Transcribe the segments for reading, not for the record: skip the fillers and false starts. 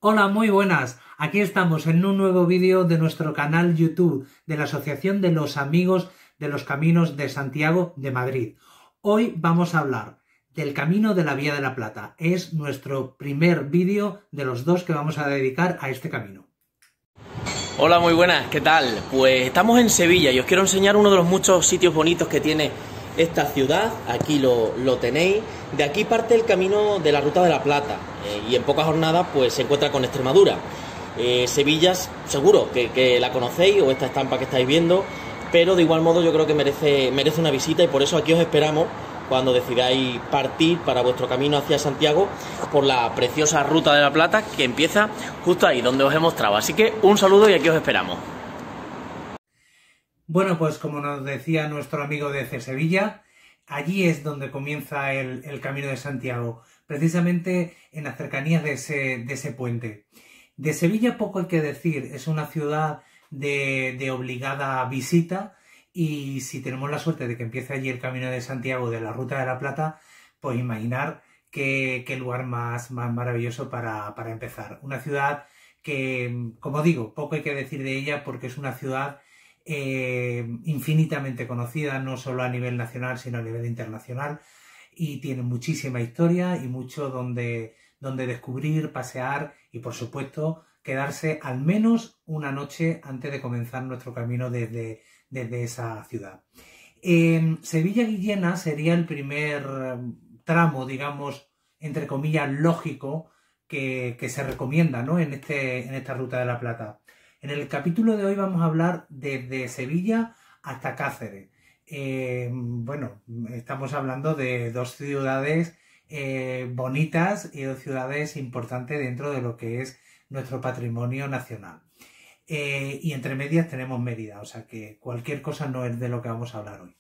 Hola, muy buenas. Aquí estamos en un nuevo vídeo de nuestro canal YouTube de la Asociación de los Amigos de los Caminos de Santiago de Madrid. Hoy vamos a hablar del Camino de la Vía de la Plata. Es nuestro primer vídeo de los dos que vamos a dedicar a este camino. Hola, muy buenas, ¿qué tal? Pues estamos en Sevilla y os quiero enseñar uno de los muchos sitios bonitos que tiene esta ciudad. Aquí lo tenéis. De aquí parte el camino de la Ruta de la Plata y en pocas jornadas pues se encuentra con Extremadura. Sevilla seguro que la conocéis, o esta estampa que estáis viendo, pero de igual modo yo creo que merece una visita, y por eso aquí os esperamos cuando decidáis partir para vuestro camino hacia Santiago por la preciosa Ruta de la Plata, que empieza justo ahí donde os he mostrado. Así que un saludo y aquí os esperamos. Bueno, pues como nos decía nuestro amigo desde Sevilla, allí es donde comienza el Camino de Santiago, precisamente en las cercanías de ese puente. De Sevilla poco hay que decir, es una ciudad de obligada visita, y si tenemos la suerte de que empiece allí el Camino de Santiago de la Ruta de la Plata, pues imaginar qué lugar más maravilloso para empezar. Una ciudad que, como digo, poco hay que decir de ella porque es una ciudad infinitamente conocida, no solo a nivel nacional, sino a nivel internacional, y tiene muchísima historia y mucho donde descubrir, pasear y, por supuesto, quedarse al menos una noche antes de comenzar nuestro camino desde esa ciudad. Sevilla-Guillena sería el primer tramo, digamos, entre comillas, lógico que se recomienda, ¿no?, en esta Ruta de la Plata. En el capítulo de hoy vamos a hablar desde Sevilla hasta Cáceres. Bueno, estamos hablando de dos ciudades bonitas y dos ciudades importantes dentro de lo que es nuestro patrimonio nacional. Y entre medias tenemos Mérida, o sea que cualquier cosa no es de lo que vamos a hablar hoy.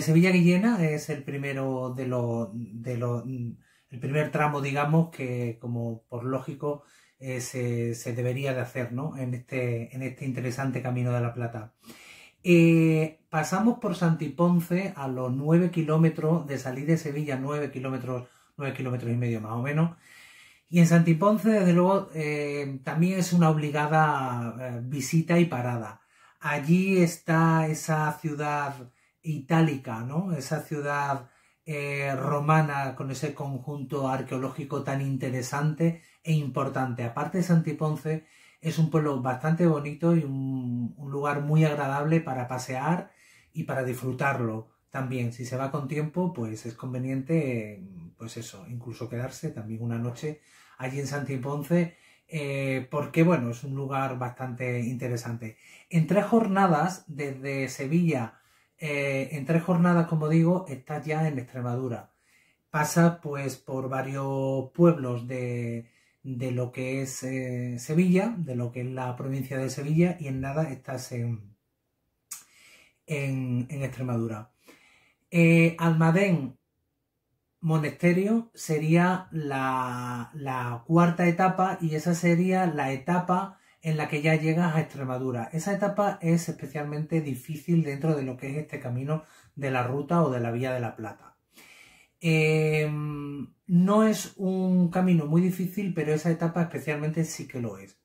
Sevilla-Guillena es el primero el primer tramo, digamos, que como por lógico se debería de hacer, ¿no?, en este interesante Camino de la Plata. Pasamos por Santiponce a los 9 kilómetros de salir de Sevilla, 9 kilómetros y medio más o menos. Y en Santiponce, desde luego, también es una obligada visita y parada. Allí está esa ciudad itálica, ¿no?, esa ciudad romana con ese conjunto arqueológico tan interesante e importante. Aparte de Santiponce, es un pueblo bastante bonito y un lugar muy agradable para pasear y para disfrutarlo también. Si se va con tiempo, pues es conveniente, pues eso, incluso quedarse también una noche allí en Santiponce, porque bueno, es un lugar bastante interesante. En 3 jornadas, desde Sevilla, en 3 jornadas, como digo, estás ya en Extremadura. Pasas pues por varios pueblos de lo que es Sevilla, de lo que es la provincia de Sevilla, y en nada estás en Extremadura. Almadén Monasterio sería la cuarta etapa, y esa sería la etapa en la que ya llegas a Extremadura. Esa etapa es especialmente difícil dentro de lo que es este camino de la ruta o de la Vía de la Plata. No es un camino muy difícil, pero esa etapa especialmente sí que lo es.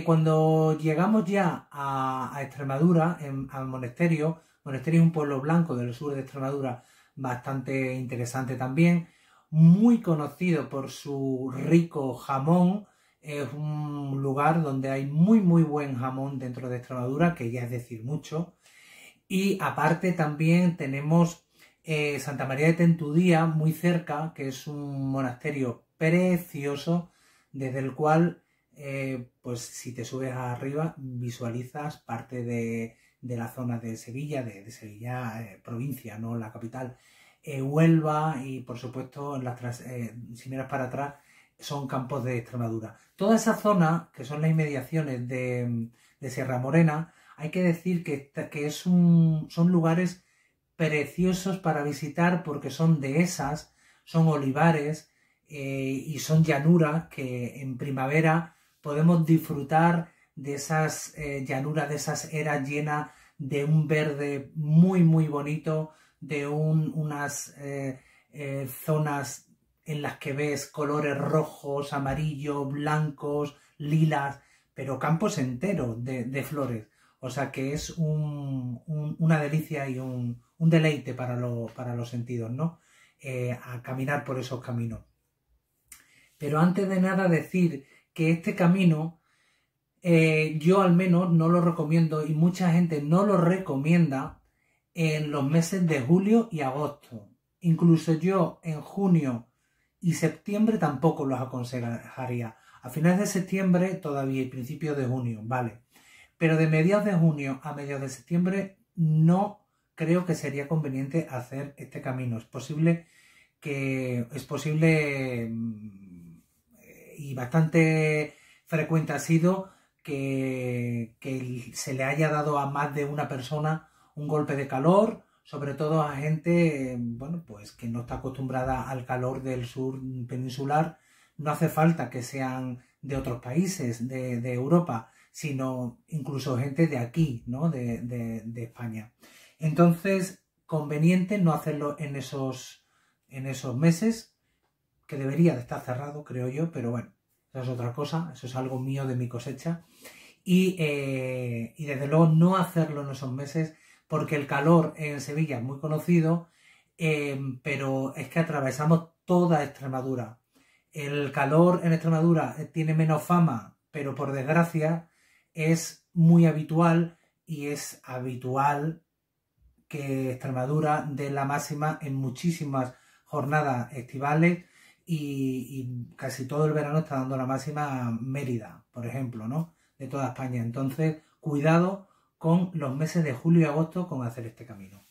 Cuando llegamos ya a Extremadura, al Monasterio es un pueblo blanco del sur de Extremadura bastante interesante también, muy conocido por su rico jamón. Es un lugar donde hay muy buen jamón dentro de Extremadura, que ya es decir mucho. Y aparte también tenemos Santa María de Tentudía, muy cerca, que es un monasterio precioso, desde el cual, pues si te subes arriba, visualizas parte de la zona de Sevilla, de Sevilla provincia, no la capital, Huelva, y por supuesto, si miras para atrás, son campos de Extremadura. Toda esa zona, que son las inmediaciones de Sierra Morena, hay que decir que son lugares preciosos para visitar, porque son dehesas, son olivares y son llanuras que en primavera podemos disfrutar de esas llanuras, de esas eras llenas de un verde muy bonito, de unas zonas en las que ves colores rojos, amarillos, blancos, lilas, pero campos enteros de flores. O sea que es una delicia y un deleite para los sentidos, ¿no? A caminar por esos caminos. Pero antes de nada decir que este camino yo al menos no lo recomiendo y mucha gente no lo recomienda en los meses de julio y agosto. Incluso yo en junio y septiembre tampoco los aconsejaría. A finales de septiembre todavía y principios de junio, vale. Pero de mediados de junio a mediados de septiembre no creo que sería conveniente hacer este camino. Es posible y bastante frecuente ha sido que se le haya dado a más de una persona un golpe de calor, sobre todo a gente, bueno, pues que no está acostumbrada al calor del sur peninsular. No hace falta que sean de otros países de Europa, sino incluso gente de aquí, ¿no? de España. Entonces, conveniente no hacerlo en esos meses, que debería de estar cerrado, creo yo, pero bueno, eso es otra cosa, eso es algo mío de mi cosecha. Y desde luego no hacerlo en esos meses, porque el calor en Sevilla es muy conocido, pero es que atravesamos toda Extremadura. El calor en Extremadura tiene menos fama, pero por desgracia es muy habitual y es habitual que Extremadura dé la máxima en muchísimas jornadas estivales y casi todo el verano está dando la máxima a Mérida, por ejemplo, ¿no? De toda España. Entonces, cuidado con los meses de julio y agosto con hacer este camino.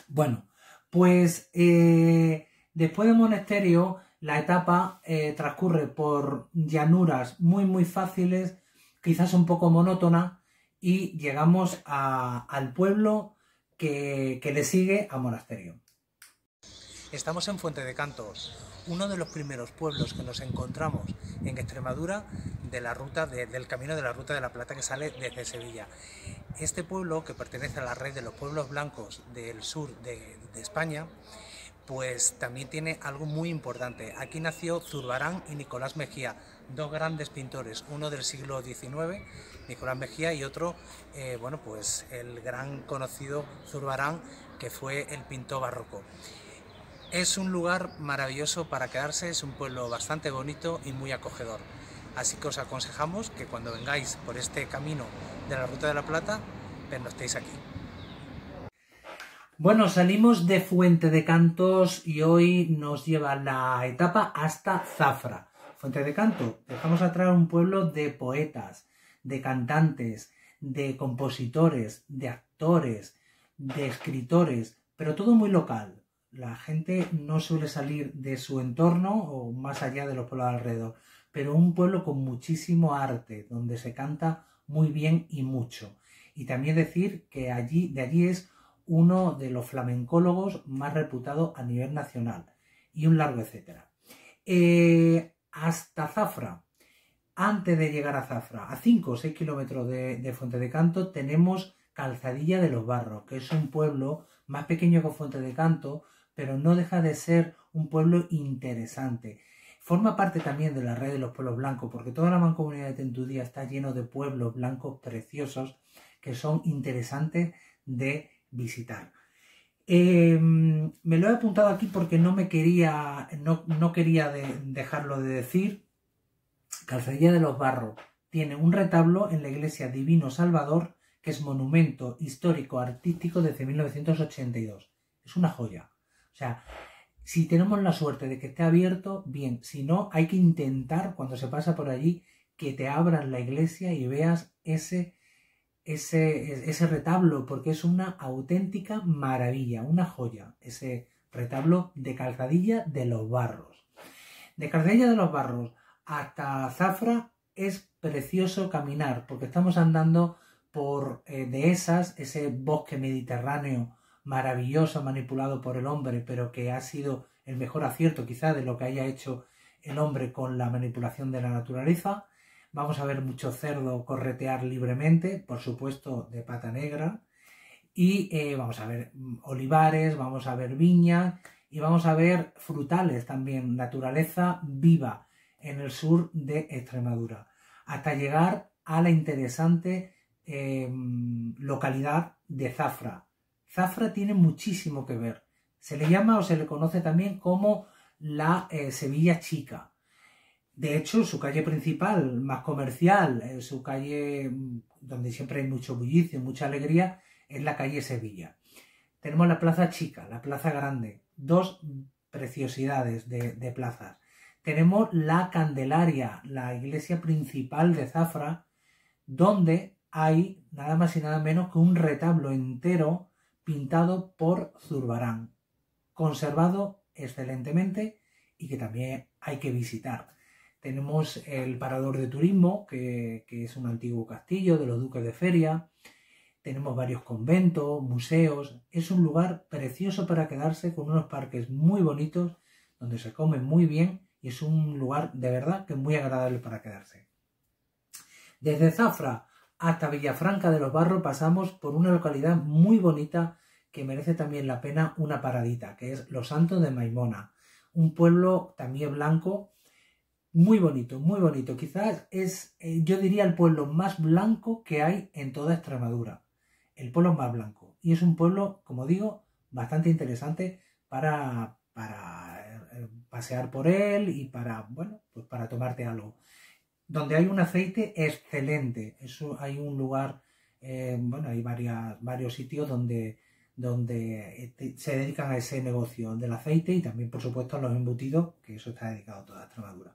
Bueno, pues después de Monesterio, la etapa transcurre por llanuras muy fáciles, quizás un poco monótona, y llegamos al pueblo que le sigue a Monasterio. Estamos en Fuente de Cantos, uno de los primeros pueblos que nos encontramos en Extremadura de la ruta del camino de la Ruta de la Plata que sale desde Sevilla. Este pueblo, que pertenece a la red de los pueblos blancos del sur de España, pues también tiene algo muy importante. Aquí nació Zurbarán y Nicolás Mejía, dos grandes pintores, uno del siglo XIX, Nicolás Mejía, y otro, bueno, pues el gran conocido Zurbarán, que fue el pintor barroco. Es un lugar maravilloso para quedarse, es un pueblo bastante bonito y muy acogedor. Así que os aconsejamos que cuando vengáis por este camino de la Ruta de la Plata, pernoctéis aquí. Bueno, salimos de Fuente de Cantos y hoy nos lleva la etapa hasta Zafra. Fuente de Cantos, dejamos atrás un pueblo de poetas, de cantantes, de compositores, de actores, de escritores, pero todo muy local. La gente no suele salir de su entorno o más allá de los pueblos alrededor, pero un pueblo con muchísimo arte, donde se canta muy bien y mucho. Y también decir que de allí es uno de los flamencólogos más reputados a nivel nacional, y un largo etcétera. Hasta Zafra. Antes de llegar a Zafra, a 5 o 6 kilómetros de Fuente de Cantos, tenemos Calzadilla de los Barros, que es un pueblo más pequeño que Fuente de Cantos, pero no deja de ser un pueblo interesante. Forma parte también de la red de los pueblos blancos, porque toda la mancomunidad de Tentudía está lleno de pueblos blancos preciosos que son interesantes de visitar. Me lo he apuntado aquí porque no quería dejarlo de decir. Calzadilla de los Barros tiene un retablo en la iglesia Divino Salvador, que es monumento histórico artístico desde 1982. Es una joya. O sea, si tenemos la suerte de que esté abierto, bien. Si no, hay que intentar, cuando se pasa por allí, que te abran la iglesia y veas ese retablo, porque es una auténtica maravilla, una joya, ese retablo de Calzadilla de los Barros. De Calzadilla de los Barros hasta Zafra es precioso caminar, porque estamos andando por dehesas, ese bosque mediterráneo maravilloso manipulado por el hombre, pero que ha sido el mejor acierto quizá de lo que haya hecho el hombre con la manipulación de la naturaleza. Vamos a ver mucho cerdo corretear libremente, por supuesto de pata negra, y vamos a ver olivares, vamos a ver viñas, y vamos a ver frutales también, naturaleza viva en el sur de Extremadura, hasta llegar a la interesante localidad de Zafra. Zafra tiene muchísimo que ver. Se le llama o se le conoce también como la Sevilla Chica. De hecho, su calle principal, más comercial, su calle donde siempre hay mucho bullicio, mucha alegría, es la calle Sevilla. Tenemos la Plaza Chica, la Plaza Grande, dos preciosidades de plazas. Tenemos la Candelaria, la iglesia principal de Zafra, donde hay nada más y nada menos que un retablo entero pintado por Zurbarán, conservado excelentemente y que también hay que visitar. Tenemos el Parador de Turismo, que es un antiguo castillo de los duques de Feria. Tenemos varios conventos, museos. Es un lugar precioso para quedarse, con unos parques muy bonitos, donde se come muy bien y es un lugar de verdad que es muy agradable para quedarse. Desde Zafra hasta Villafranca de los Barros pasamos por una localidad muy bonita que merece también la pena una paradita, que es Los Santos de Maimona. Un pueblo también blanco, muy bonito, muy bonito. Quizás es, yo diría, el pueblo más blanco que hay en toda Extremadura. El pueblo más blanco. Y es un pueblo, como digo, bastante interesante para pasear por él y para, bueno, pues para tomarte algo. Donde hay un aceite excelente. Eso, hay un lugar, bueno, hay varios sitios donde se dedican a ese negocio del aceite y también, por supuesto, a los embutidos, que eso está dedicado a toda Extremadura.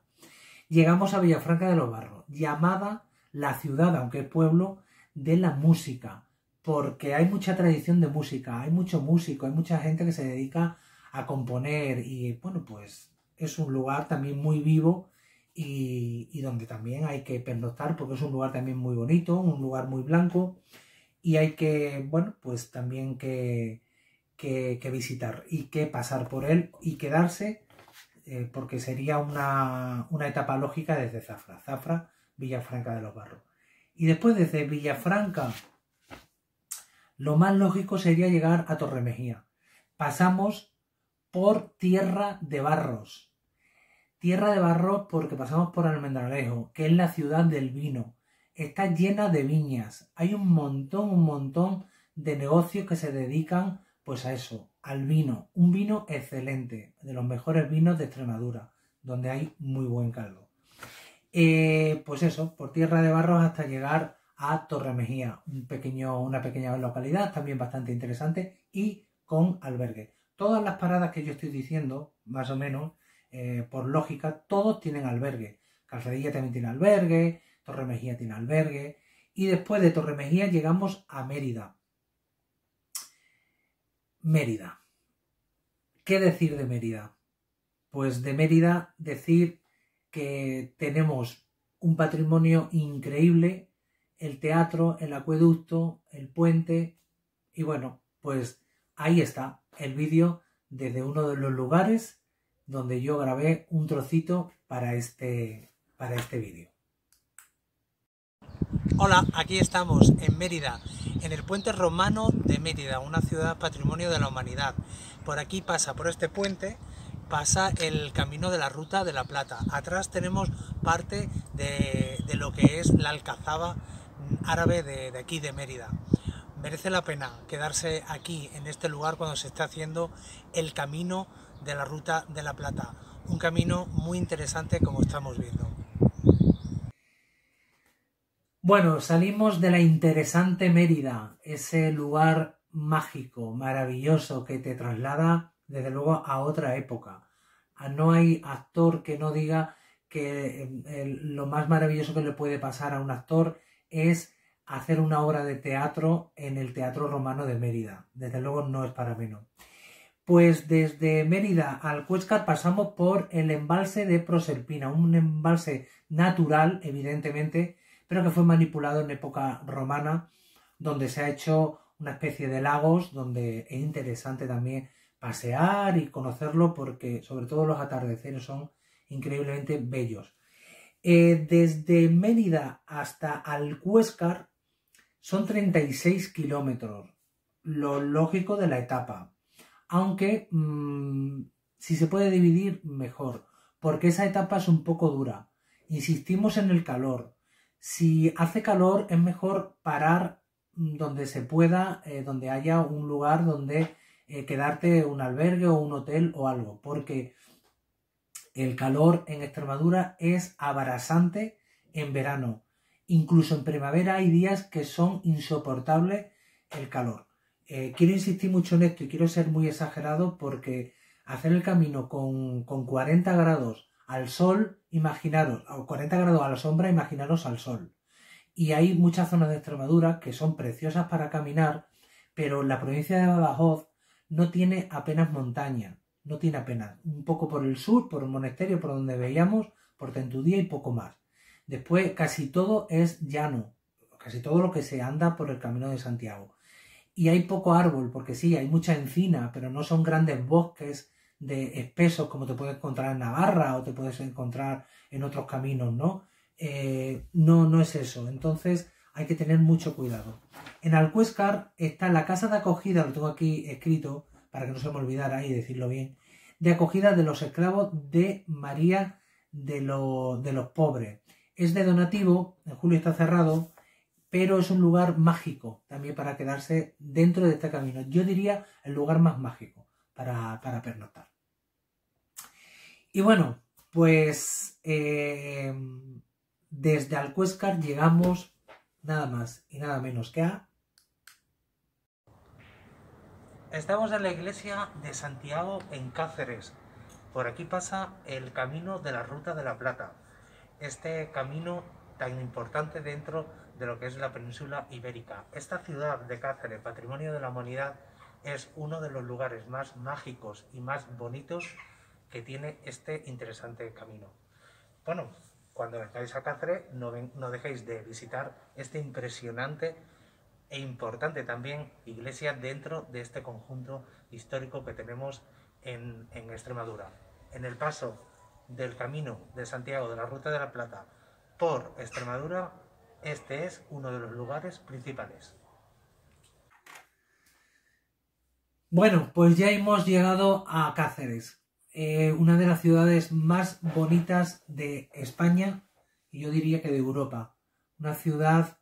Llegamos a Villafranca de los Barros, llamada la ciudad, aunque es pueblo, de la música, porque hay mucha tradición de música, hay mucho músico, hay mucha gente que se dedica a componer y, bueno, pues es un lugar también muy vivo y donde también hay que pernoctar porque es un lugar también muy bonito, un lugar muy blanco y hay que, bueno, pues también que visitar y que pasar por él y quedarse porque sería una etapa lógica desde Zafra, Villafranca de los Barros. Y después desde Villafranca, lo más lógico sería llegar a Torremejía. Pasamos por Tierra de Barros. Tierra de Barros porque pasamos por Almendralejo, que es la ciudad del vino. Está llena de viñas. Hay un montón de negocios que se dedican pues a eso, al vino. Un vino excelente, de los mejores vinos de Extremadura, donde hay muy buen caldo. Pues eso, por Tierra de Barros hasta llegar a Torremejía, una pequeña localidad también bastante interesante y con albergue. Todas las paradas que yo estoy diciendo, más o menos, por lógica, todos tienen albergue. Calzadilla también tiene albergue, Torremejía tiene albergue y después de Torremejía llegamos a Mérida. Mérida. ¿Qué decir de Mérida? Pues de Mérida decir que tenemos un patrimonio increíble, el teatro, el acueducto, el puente y bueno, pues ahí está el vídeo desde uno de los lugares donde yo grabé un trocito para este vídeo. Hola, aquí estamos en Mérida, en el puente romano de Mérida, una ciudad patrimonio de la humanidad. Por aquí pasa, por este puente, pasa el camino de la Ruta de la Plata. Atrás tenemos parte de lo que es la alcazaba árabe de aquí de Mérida. Merece la pena quedarse aquí, en este lugar, cuando se está haciendo el camino de la Ruta de la Plata. Un camino muy interesante, como estamos viendo. Bueno, salimos de la interesante Mérida, ese lugar mágico, maravilloso, que te traslada, desde luego, a otra época. No hay actor que no diga que lo más maravilloso que le puede pasar a un actor es hacer una obra de teatro en el Teatro Romano de Mérida. Desde luego no es para menos. Pues desde Mérida al Cuéscar pasamos por el embalse de Proserpina, un embalse natural, evidentemente, pero que fue manipulado en época romana, donde se ha hecho una especie de lagos, donde es interesante también pasear y conocerlo, porque sobre todo los atardeceres son increíblemente bellos. Desde Mérida hasta Alcuéscar son 36 kilómetros, lo lógico de la etapa. aunque si se puede dividir, mejor, porque esa etapa es un poco dura. Insistimos en el calor. Si hace calor es mejor parar donde se pueda, donde haya un lugar donde quedarte, un albergue o un hotel o algo, porque el calor en Extremadura es abrasante en verano. Incluso en primavera hay días que son insoportables el calor. Quiero insistir mucho en esto y quiero ser muy exagerado porque hacer el camino con 40 grados al sol, imaginaros, o 40 grados a la sombra, imaginaros al sol. Y hay muchas zonas de Extremadura que son preciosas para caminar, pero la provincia de Badajoz no tiene apenas montaña, no tiene apenas. Un poco por el sur, por el Monesterio, por donde veíamos, por Tentudía y poco más. Después casi todo es llano, casi todo lo que se anda por el Camino de Santiago. Y hay poco árbol, porque sí, hay mucha encina, pero no son grandes bosques de espesos como te puedes encontrar en Navarra o te puedes encontrar en otros caminos, ¿no? No es eso. Entonces hay que tener mucho cuidado. En Alcuéscar está la casa de acogida, lo tengo aquí escrito para que no se me olvidara y decirlo bien, de acogida de los esclavos de María de los Pobres. Es de donativo, en julio está cerrado, pero es un lugar mágico también para quedarse dentro de este camino. Yo diría el lugar más mágico para pernoctar. Y bueno, pues desde Alcuéscar llegamos nada más y nada menos que a... Estamos en la iglesia de Santiago en Cáceres. Por aquí pasa el camino de la Ruta de la Plata. Este camino tan importante dentro de lo que es la península ibérica. Esta ciudad de Cáceres, Patrimonio de la Humanidad, es uno de los lugares más mágicos y más bonitos que tiene este interesante camino. Bueno, cuando vengáis a Cáceres no dejéis de visitar este impresionante e importante también iglesia dentro de este conjunto histórico que tenemos en Extremadura. En el paso del Camino de Santiago de la Ruta de la Plata por Extremadura, este es uno de los lugares principales. Bueno, pues ya hemos llegado a Cáceres, una de las ciudades más bonitas de España y yo diría que de Europa. Una ciudad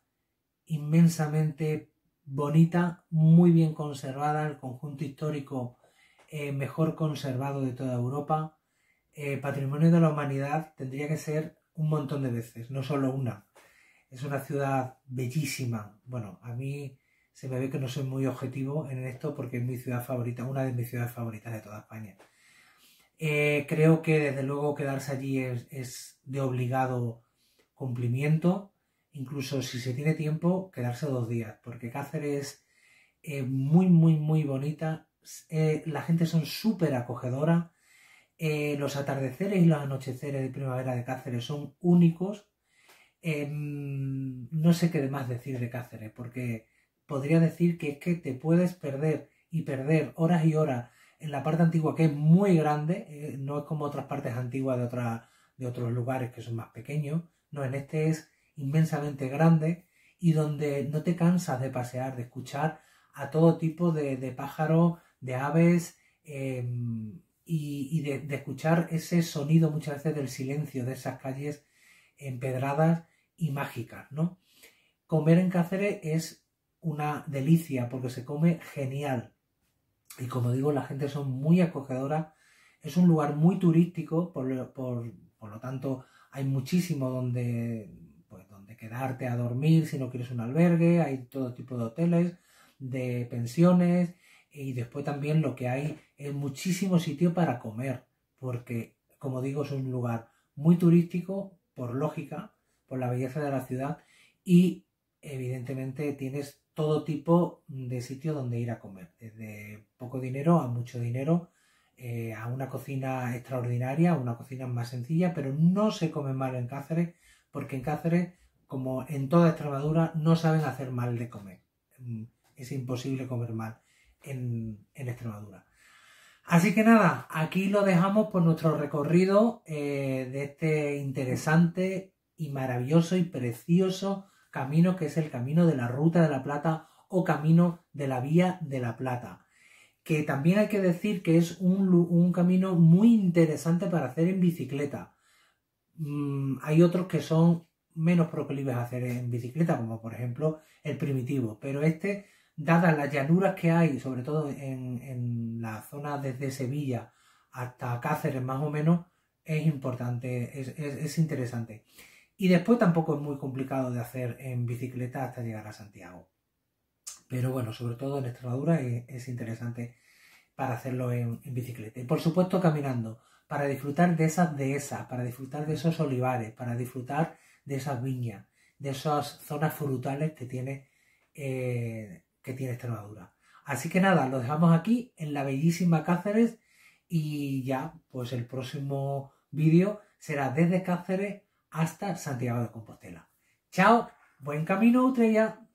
inmensamente bonita, muy bien conservada, el conjunto histórico mejor conservado de toda Europa. Patrimonio de la Humanidad tendría que ser un montón de veces, no solo una. Es una ciudad bellísima. Bueno, a mí se me ve que no soy muy objetivo en esto porque es mi ciudad favorita, una de mis ciudades favoritas de toda España. Creo que desde luego quedarse allí es de obligado cumplimiento, incluso si se tiene tiempo, quedarse 2 días, porque Cáceres es muy bonita, la gente son súper acogedora, los atardeceres y los anocheceres de primavera de Cáceres son únicos. No sé qué más decir de Cáceres, porque podría decir que es que te puedes perder horas y horas en la parte antigua, que es muy grande, no es como otras partes antiguas de otros lugares que son más pequeños, no, en este es inmensamente grande y donde no te cansas de pasear, de escuchar a todo tipo de pájaros, de aves y de escuchar ese sonido muchas veces del silencio de esas calles empedradas y mágicas, ¿no? Comer en Cáceres es una delicia porque se come genial y como digo la gente son muy acogedora, es un lugar muy turístico, por lo tanto hay muchísimo donde quedarte a dormir si no quieres un albergue, hay todo tipo de hoteles, de pensiones y después también lo que hay es muchísimo sitio para comer porque como digo es un lugar muy turístico por lógica, por la belleza de la ciudad y evidentemente tienes todo tipo de sitios donde ir a comer, desde poco dinero a mucho dinero, a una cocina extraordinaria, a una cocina más sencilla, pero no se come mal en Cáceres, porque en Cáceres, como en toda Extremadura, no saben hacer mal de comer. Es imposible comer mal en Extremadura. Así que nada, aquí lo dejamos por nuestro recorrido de este interesante y maravilloso y precioso camino que es el camino de la Ruta de la Plata o camino de la Vía de la Plata. que también hay que decir que es un camino muy interesante para hacer en bicicleta. Hay otros que son menos proclives a hacer en bicicleta, como por ejemplo el Primitivo, pero este, dadas las llanuras que hay, sobre todo en la zona desde Sevilla hasta Cáceres más o menos, es importante, es interesante. Y después tampoco es muy complicado de hacer en bicicleta hasta llegar a Santiago. Pero bueno, sobre todo en Extremadura es interesante para hacerlo en bicicleta. Y por supuesto caminando, para disfrutar de esas dehesas, para disfrutar de esos olivares, para disfrutar de esas viñas, de esas zonas frutales que tiene Extremadura. Así que nada, lo dejamos aquí en la bellísima Cáceres y ya pues el próximo vídeo será desde Cáceres hasta Santiago de Compostela. ¡Chao! ¡Buen camino, Utrella!